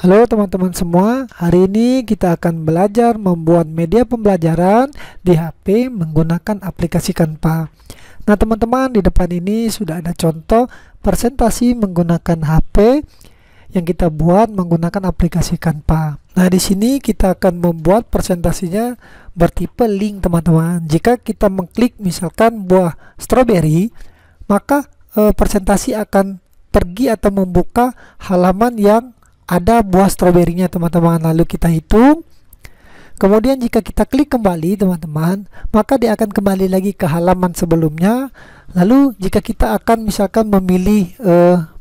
Halo teman-teman semua, hari ini kita akan belajar membuat media pembelajaran di HP menggunakan aplikasi Canva. Nah teman-teman, di depan ini sudah ada contoh presentasi menggunakan HP yang kita buat menggunakan aplikasi Canva. Nah di sini kita akan membuat presentasinya bertipe link teman-teman. Jika kita mengklik misalkan buah stroberi, maka presentasi akan pergi atau membuka halaman yang ada buah stroberinya teman-teman. Lalu kita hitung, kemudian jika kita klik kembali teman-teman, maka dia akan kembali lagi ke halaman sebelumnya. Lalu jika kita akan misalkan memilih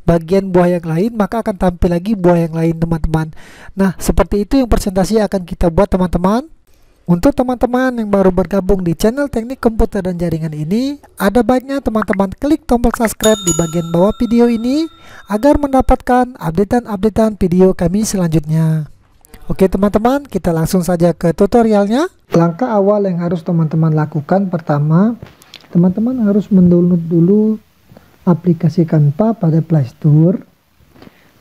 bagian buah yang lain, maka akan tampil lagi buah yang lain teman-teman. Nah seperti itu yang presentasi akan kita buat teman-teman. Untuk teman-teman yang baru bergabung di channel Teknik Komputer dan Jaringan ini, ada baiknya teman-teman klik tombol subscribe di bagian bawah video ini agar mendapatkan updatean-updatean video kami selanjutnya. Oke teman-teman, kita langsung saja ke tutorialnya. Langkah awal yang harus teman-teman lakukan, pertama, teman-teman harus mendownload dulu aplikasi Canva pada Play Store.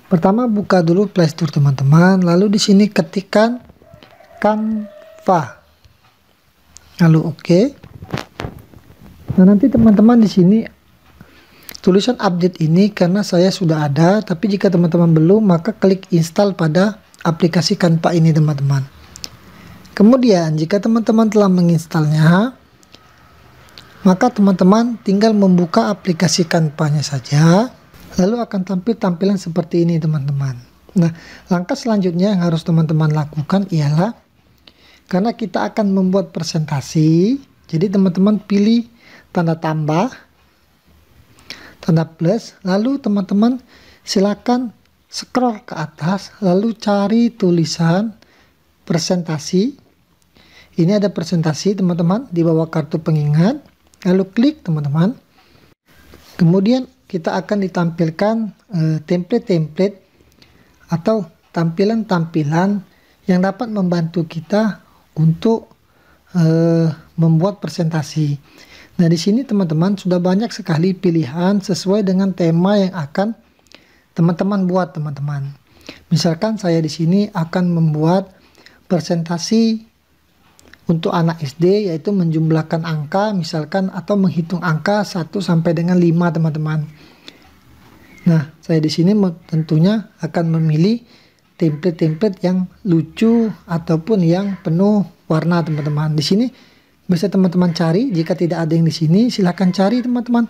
Pertama buka dulu Play Store teman-teman, lalu di sini ketikkan Canva. Lalu oke. Nah nanti teman-teman di sini tulisan update ini karena saya sudah ada, tapi jika teman-teman belum maka klik install pada aplikasi Canva ini teman-teman. Kemudian jika teman-teman telah menginstalnya, maka teman-teman tinggal membuka aplikasi Canva-nya saja, lalu akan tampil tampilan seperti ini teman-teman. Nah langkah selanjutnya yang harus teman-teman lakukan ialah, karena kita akan membuat presentasi, jadi teman-teman pilih tanda tambah, tanda plus, lalu teman-teman silakan scroll ke atas, lalu cari tulisan presentasi. Ini ada presentasi teman-teman di bawah kartu pengingat, lalu klik teman-teman. Kemudian kita akan ditampilkan template-template atau tampilan-tampilan yang dapat membantu kita untuk membuat presentasi. Nah di sini teman-teman sudah banyak sekali pilihan sesuai dengan tema yang akan teman-teman buat teman-teman. Misalkan saya di sini akan membuat presentasi untuk anak SD, yaitu menjumlahkan angka misalkan atau menghitung angka 1 sampai dengan 5 teman-teman. Nah saya di sini tentunya akan memilih template-template yang lucu ataupun yang penuh warna teman-teman. Di sini bisa teman-teman cari, jika tidak ada yang di sini silahkan cari teman-teman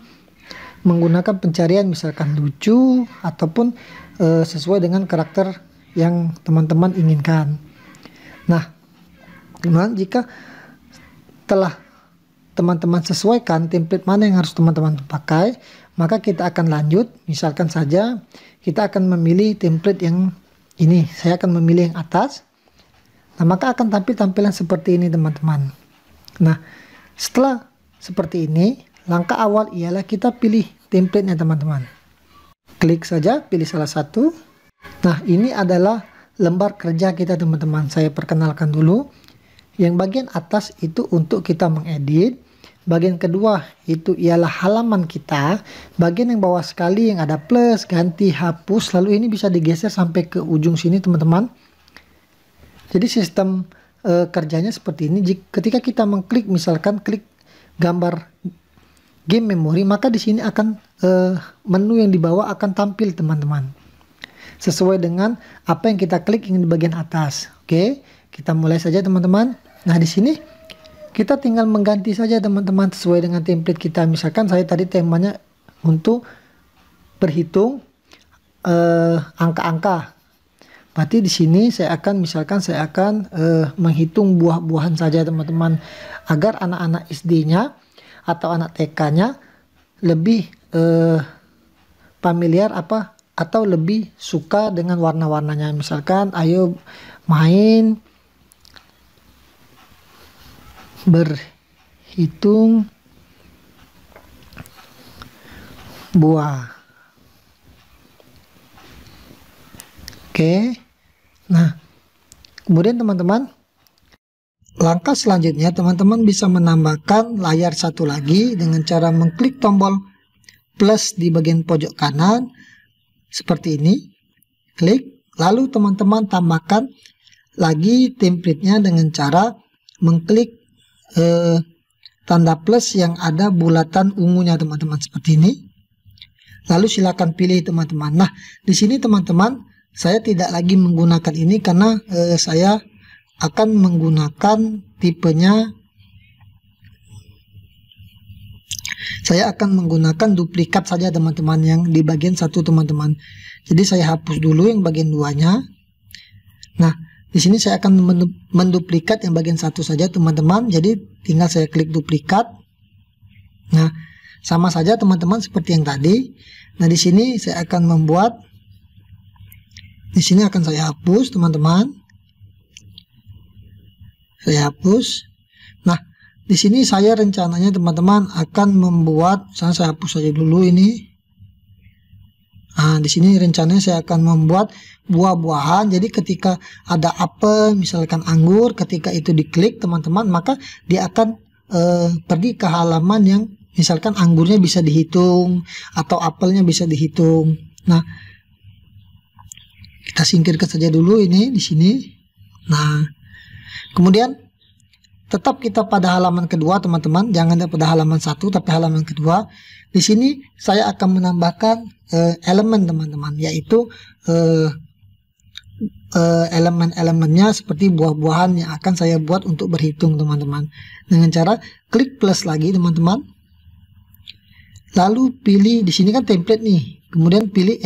menggunakan pencarian misalkan lucu ataupun sesuai dengan karakter yang teman-teman inginkan. Nah teman, jika telah teman-teman sesuaikan template mana yang harus teman-teman pakai, maka kita akan lanjut. Misalkan saja kita akan memilih template yang ini, saya akan memilih yang atas. Nah maka akan tampil tampilan seperti ini teman-teman. Nah setelah seperti ini, langkah awal ialah kita pilih template-nya teman-teman. Klik saja, pilih salah satu. Nah ini adalah lembar kerja kita teman-teman. Saya perkenalkan dulu. Yang bagian atas itu untuk kita mengedit. Bagian kedua itu ialah halaman kita. Bagian yang bawah sekali yang ada plus, ganti, hapus. Lalu ini bisa digeser sampai ke ujung sini teman-teman. Jadi sistem kerjanya seperti ini. Ketika kita mengklik, misalkan klik gambar game memory, maka di sini akan menu yang di bawah akan tampil teman-teman. Sesuai dengan apa yang kita klik yang di bagian atas. Oke, kita mulai saja teman-teman. Nah di sini kita tinggal mengganti saja teman-teman sesuai dengan template kita. Misalkan saya tadi temanya untuk berhitung angka-angka. Berarti di sini saya akan menghitung buah-buahan saja teman-teman, agar anak-anak SD-nya atau anak TK-nya lebih familiar atau lebih suka dengan warna-warnanya. Misalkan ayo main berhitung buah. Oke. Nah, kemudian teman-teman, langkah selanjutnya teman-teman bisa menambahkan layar satu lagi dengan cara mengklik tombol plus di bagian pojok kanan seperti ini. Klik, Lalu teman-teman tambahkan lagi template-nya dengan cara mengklik tanda plus yang ada bulatan ungunya teman-teman seperti ini. Lalu silakan pilih teman-teman. Nah, di sini teman-teman saya tidak lagi menggunakan ini karena saya akan menggunakan tipenya. Saya akan menggunakan duplikat saja teman-teman yang di bagian satu teman-teman. Jadi saya hapus dulu yang bagian duanya. Nah, di sini saya akan menduplikat yang bagian satu saja teman-teman. Jadi tinggal saya klik duplikat. Nah, sama saja teman-teman seperti yang tadi. Nah, di sini saya akan membuat, di sini akan saya hapus teman-teman. Saya hapus. Nah, di sini saya rencananya teman-teman akan membuat, misalnya saya hapus saja dulu ini. Nah, di sini rencananya saya akan membuat buah-buahan. Jadi ketika ada apel, misalkan anggur, ketika itu diklik teman-teman, maka dia akan pergi ke halaman yang misalkan anggurnya bisa dihitung atau apelnya bisa dihitung. Nah, kita singkirkan saja dulu ini di sini. Nah, kemudian tetap kita pada halaman kedua teman-teman, jangan pada halaman satu tapi halaman kedua. Di sini saya akan menambahkan elemen teman-teman, yaitu elemen-elemennya seperti buah-buahan yang akan saya buat untuk berhitung teman-teman, dengan cara klik plus lagi teman-teman. Lalu pilih, di sini kan template nih, kemudian pilih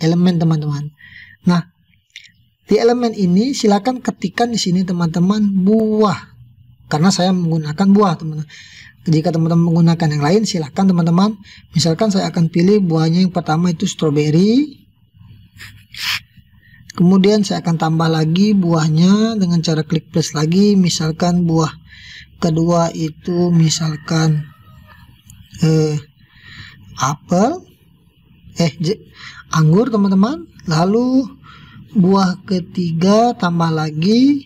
elemen teman-teman. Nah, di elemen ini silakan ketikkan di sini teman-teman buah, karena saya menggunakan buah teman-teman. Jika teman-teman menggunakan yang lain silahkan teman-teman. Misalkan saya akan pilih buahnya yang pertama itu strawberry. Kemudian saya akan tambah lagi buahnya dengan cara klik plus lagi. Misalkan buah kedua itu misalkan apel, anggur teman-teman. Lalu buah ketiga tambah lagi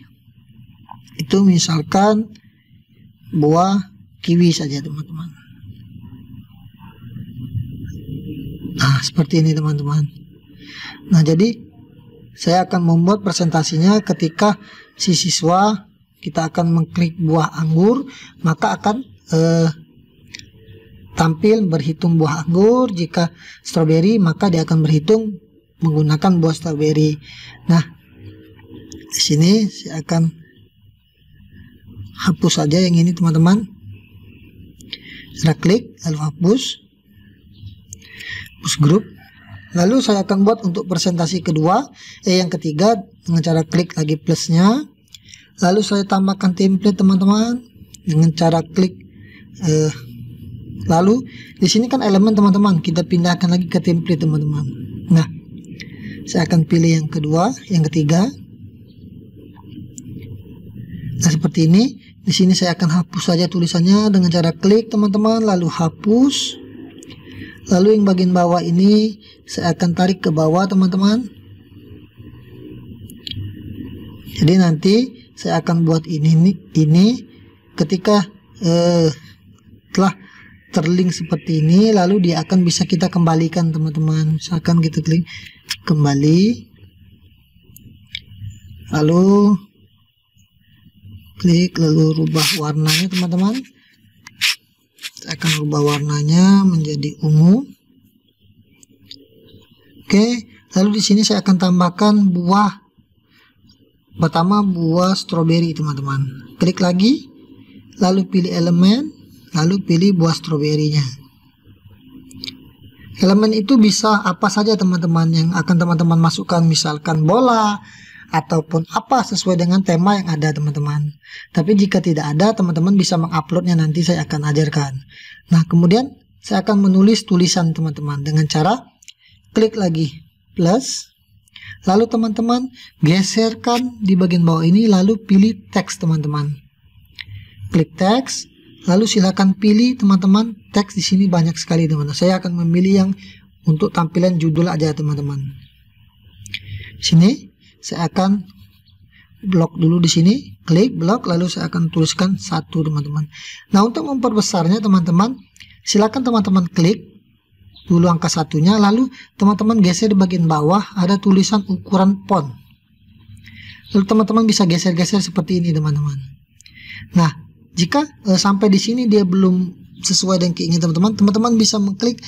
itu misalkan buah kiwi saja teman-teman. Nah, seperti ini teman-teman. Nah, jadi saya akan membuat presentasinya ketika si siswa kita akan mengklik buah anggur, maka akan tampil berhitung buah anggur. Jika strawberry maka dia akan berhitung menggunakan buah strawberry. Nah, di sini saya akan hapus saja yang ini teman-teman. Saya klik lalu hapus grup. Lalu saya akan buat untuk presentasi kedua, yang ketiga dengan cara klik lagi plusnya. Lalu saya tambahkan template teman-teman dengan cara klik. Lalu di sini kan elemen teman-teman, kita pindahkan lagi ke template teman-teman. Nah, saya akan pilih yang kedua, yang ketiga. Nah, seperti ini. Di sini saya akan hapus saja tulisannya dengan cara klik teman-teman, lalu hapus. Lalu yang bagian bawah ini saya akan tarik ke bawah teman-teman. Jadi nanti saya akan buat ini ketika telah terlink seperti ini, lalu dia akan bisa kita kembalikan teman-teman. Misalkan kita klik kembali, lalu klik lalu rubah warnanya teman-teman. Saya akan rubah warnanya menjadi ungu. Oke, lalu di sini saya akan tambahkan buah pertama, buah strawberry teman-teman. Klik lagi, lalu pilih elemen, lalu pilih buah stroberinya. Elemen itu bisa apa saja teman-teman yang akan teman-teman masukkan, misalkan bola ataupun apa sesuai dengan tema yang ada teman-teman. Tapi jika tidak ada, teman-teman bisa menguploadnya, nanti saya akan ajarkan. Nah, kemudian saya akan menulis tulisan teman-teman dengan cara klik lagi plus, lalu teman-teman geserkan di bagian bawah ini, lalu pilih teks teman-teman. Klik teks, lalu silakan pilih teman-teman teks. Di sini banyak sekali teman-teman. Saya akan memilih yang untuk tampilan judul aja teman-teman. Sini saya akan blok dulu di sini, klik blok, lalu saya akan tuliskan 1 teman-teman. Nah, untuk memperbesarnya teman-teman, silakan teman-teman klik dulu angka satunya, lalu teman-teman geser di bagian bawah ada tulisan ukuran font. Lalu teman-teman bisa geser-geser seperti ini teman-teman. Nah, jika sampai di sini dia belum sesuai dengan keinginan teman-teman, teman-teman bisa mengklik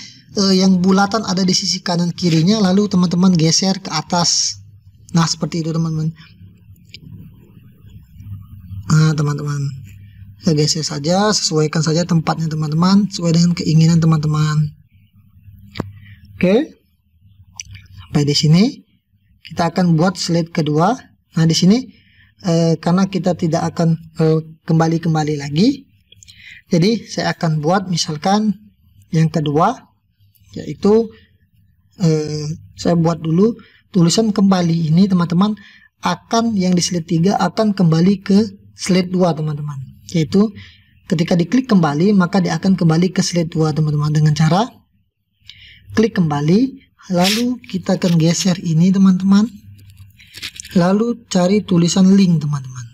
yang bulatan ada di sisi kanan kirinya, lalu teman-teman geser ke atas. Nah, seperti itu teman-teman. Nah, teman-teman, saya geser saja, sesuaikan saja tempatnya teman-teman, sesuai dengan keinginan teman-teman. Oke, sampai di sini kita akan buat slide kedua. Nah, di sini karena kita tidak akan kembali lagi, jadi saya akan buat misalkan yang kedua, yaitu saya buat dulu tulisan kembali ini teman-teman, akan yang di slide 3 akan kembali ke slide 2 teman-teman, yaitu ketika diklik kembali maka dia akan kembali ke slide 2 teman-teman, dengan cara klik kembali, lalu kita akan geser ini teman-teman, lalu cari tulisan link teman-teman.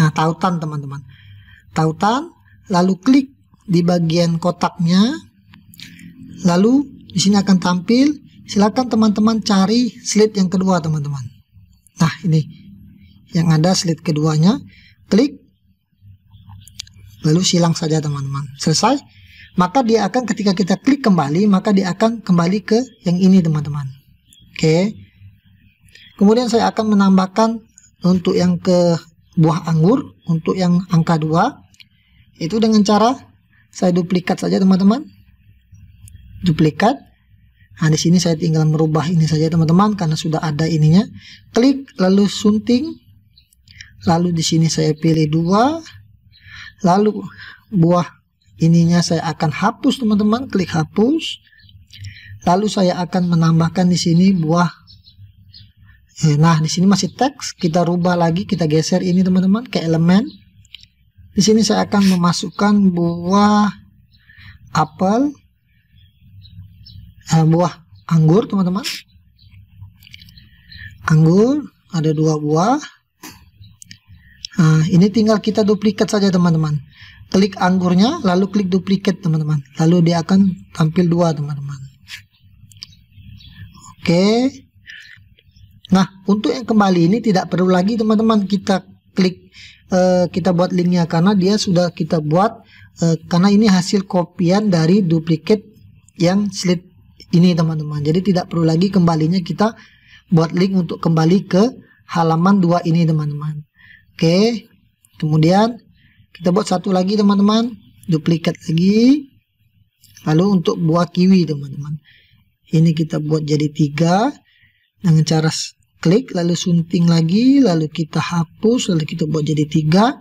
Nah, tautan teman-teman, tautan, lalu klik di bagian kotaknya, lalu di sini akan tampil. Silakan teman-teman cari slide yang kedua teman-teman. Nah, ini yang ada slide keduanya, klik, lalu silang saja teman-teman. Selesai. Maka dia akan, ketika kita klik kembali, maka dia akan kembali ke yang ini teman-teman. Oke. Kemudian saya akan menambahkan untuk yang ke buah anggur, untuk yang angka 2, itu dengan cara saya duplikat saja teman-teman. Duplikat. Nah, di sini saya tinggal merubah ini saja teman-teman karena sudah ada ininya. Klik, lalu sunting. Lalu di sini saya pilih 2. Lalu buah ininya saya akan hapus teman-teman, klik hapus. Lalu saya akan menambahkan di sini buah. Nah, di sini masih teks, kita rubah lagi, kita geser ini teman-teman ke elemen. Di sini saya akan memasukkan buah apel, buah anggur teman-teman. Anggur ada 2 buah. Nah, ini tinggal kita duplikat saja teman-teman. Klik anggurnya, lalu klik duplikat teman-teman, lalu dia akan tampil 2 teman-teman. Oke. Nah, untuk yang kembali ini tidak perlu lagi teman-teman kita klik, kita buat linknya, karena dia sudah kita buat, karena ini hasil kopian dari duplikat yang slide ini teman-teman. Jadi tidak perlu lagi kembalinya kita buat link untuk kembali ke halaman 2 ini teman-teman. Oke. Kemudian kita buat satu lagi teman-teman, duplikat lagi. Lalu untuk buah kiwi teman-teman, ini kita buat jadi 3 dengan cara klik, lalu sunting lagi, lalu kita hapus, lalu kita buat jadi 3.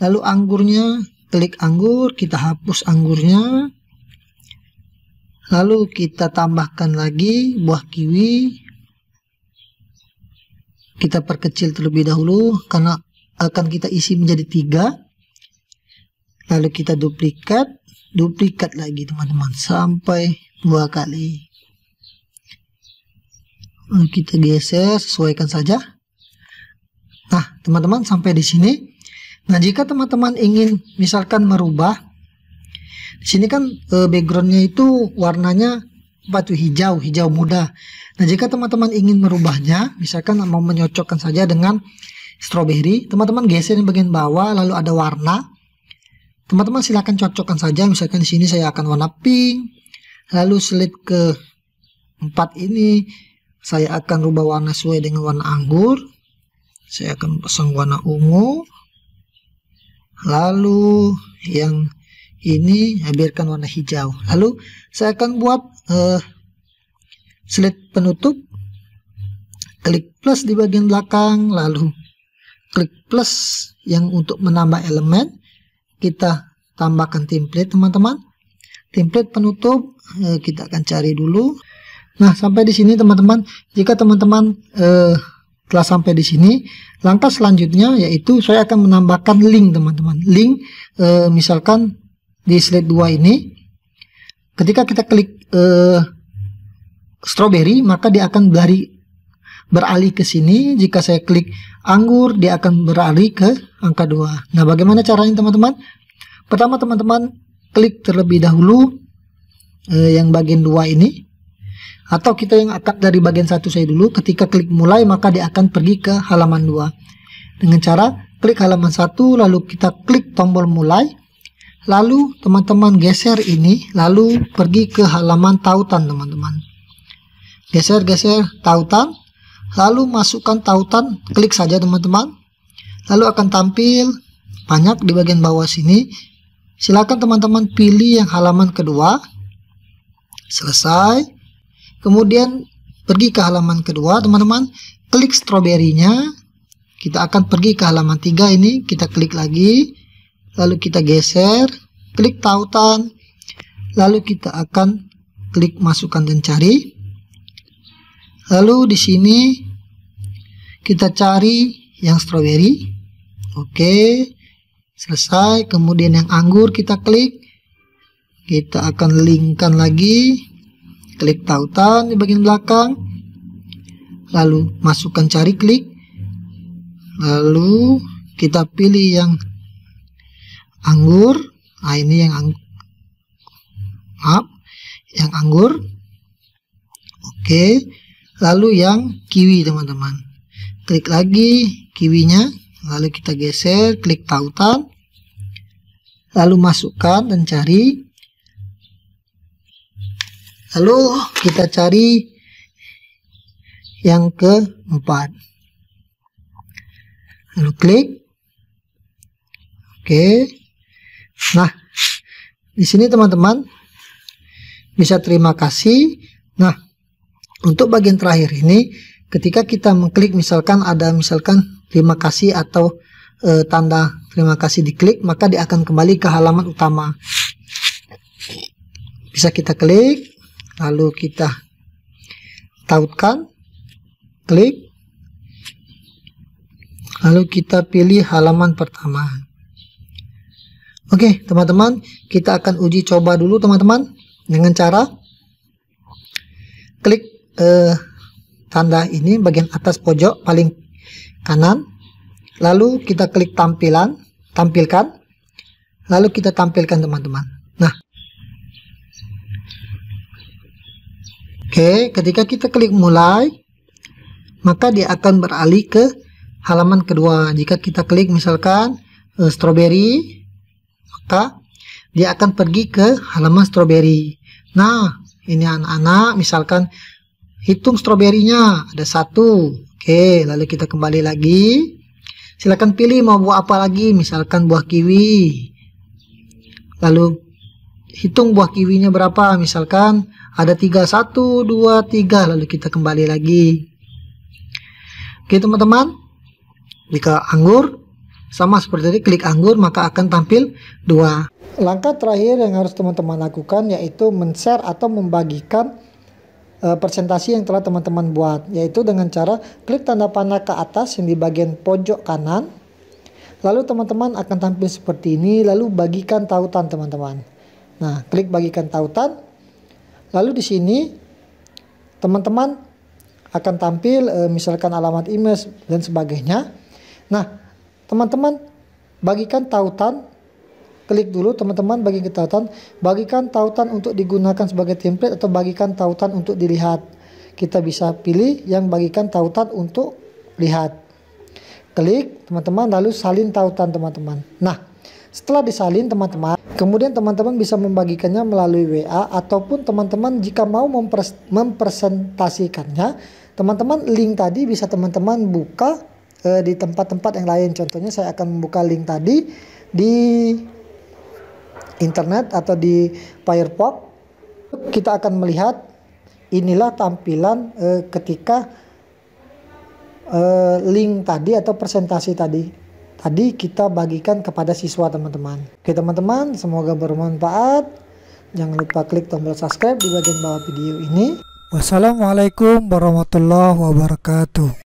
Lalu anggurnya, klik anggur, kita hapus anggurnya. Lalu kita tambahkan lagi buah kiwi. Kita perkecil terlebih dahulu karena akan kita isi menjadi 3. Lalu kita duplikat lagi teman-teman sampai 2 kali. Lalu kita geser, sesuaikan saja. Nah, teman-teman sampai di sini. Nah, jika teman-teman ingin misalkan merubah, di sini kan backgroundnya itu warnanya hijau muda. Nah, jika teman-teman ingin merubahnya, misalkan mau menyocokkan saja dengan strawberry, teman-teman geser di bagian bawah, lalu ada warna. Teman-teman silakan cocokkan saja, misalkan di sini saya akan warna pink, lalu slide ke 4 ini saya akan rubah warna sesuai dengan warna anggur. Saya akan pasang warna ungu, lalu yang ini biarkan warna hijau. Lalu saya akan buat slide penutup, klik plus di bagian belakang, lalu klik plus yang untuk menambah elemen. Kita tambahkan template teman-teman, template penutup, kita akan cari dulu. Nah, sampai di sini teman-teman, jika teman-teman telah sampai di sini, langkah selanjutnya yaitu saya akan menambahkan link teman-teman. Link misalkan di slide 2 ini, ketika kita klik strawberry, maka dia akan beralih ke sini. Jika saya klik anggur, dia akan beralih ke angka 2. Nah, bagaimana caranya teman-teman? Pertama teman-teman klik terlebih dahulu yang bagian 2 ini, atau kita yang akan dari bagian 1 saya dulu. Ketika klik mulai maka dia akan pergi ke halaman 2 dengan cara klik halaman 1, lalu kita klik tombol mulai, lalu teman-teman geser ini, lalu pergi ke halaman tautan teman-teman. Geser tautan, lalu masukkan tautan, klik saja teman-teman, lalu akan tampil banyak di bagian bawah sini. Silakan teman-teman pilih yang halaman kedua, selesai. Kemudian pergi ke halaman kedua teman-teman, klik stroberinya, kita akan pergi ke halaman 3 ini, kita klik lagi, lalu kita geser, klik tautan, lalu kita akan klik masukkan dan cari. Lalu di sini kita cari yang stroberi. Oke, selesai. Kemudian yang anggur kita klik, kita akan linkkan lagi, klik tautan di bagian belakang, lalu masukkan cari, klik, lalu kita pilih yang anggur. Nah ini yang yang anggur. Oke, lalu yang kiwi teman-teman, klik lagi kiwinya, lalu kita geser, klik tautan, lalu masukkan dan cari, lalu kita cari yang keempat, lalu klik. Oke, nah di sini teman-teman bisa terima kasih. Nah untuk bagian terakhir ini, ketika kita mengklik, misalkan ada terima kasih atau tanda terima kasih diklik, maka dia akan kembali ke halaman utama. Bisa kita klik, lalu kita tautkan, klik, lalu kita pilih halaman pertama. Oke teman-teman, kita akan uji coba dulu teman-teman dengan cara klik tanda ini bagian atas pojok paling kanan, lalu kita klik tampilkan, lalu kita tampilkan teman-teman. Nah oke, ketika kita klik mulai maka dia akan beralih ke halaman kedua. Jika kita klik misalkan stroberi, maka dia akan pergi ke halaman stroberi. Nah ini anak-anak, misalkan hitung stroberinya ada 1. Oke, lalu kita kembali lagi, silakan pilih mau buah apa lagi, misalkan buah kiwi, lalu hitung buah kiwinya berapa, misalkan ada 3, 1, 2, 3, lalu kita kembali lagi. Oke teman-teman, jika anggur sama seperti tadi, klik anggur maka akan tampil 2. Langkah terakhir yang harus teman-teman lakukan yaitu men-share atau membagikan presentasi yang telah teman-teman buat, yaitu dengan cara klik tanda panah ke atas yang di bagian pojok kanan, lalu teman-teman akan tampil seperti ini, lalu bagikan tautan teman-teman. Nah klik bagikan tautan, lalu di sini teman-teman akan tampil misalkan alamat email dan sebagainya. Nah teman-teman bagikan tautan, klik dulu teman-teman bagikan tautan untuk digunakan sebagai template atau bagikan tautan untuk dilihat. Kita bisa pilih yang bagikan tautan untuk lihat. Klik teman-teman, lalu salin tautan teman-teman. Nah setelah disalin teman-teman, kemudian teman-teman bisa membagikannya melalui WA, ataupun teman-teman jika mau mempresentasikannya, teman-teman link tadi bisa teman-teman buka di tempat-tempat yang lain. Contohnya saya akan membuka link tadi di internet atau di Firefox. Kita akan melihat inilah tampilan ketika link tadi atau presentasi tadi kita bagikan kepada siswa teman-teman. Oke teman-teman, semoga bermanfaat. Jangan lupa klik tombol subscribe di bagian bawah video ini. Wassalamualaikum warahmatullahi wabarakatuh.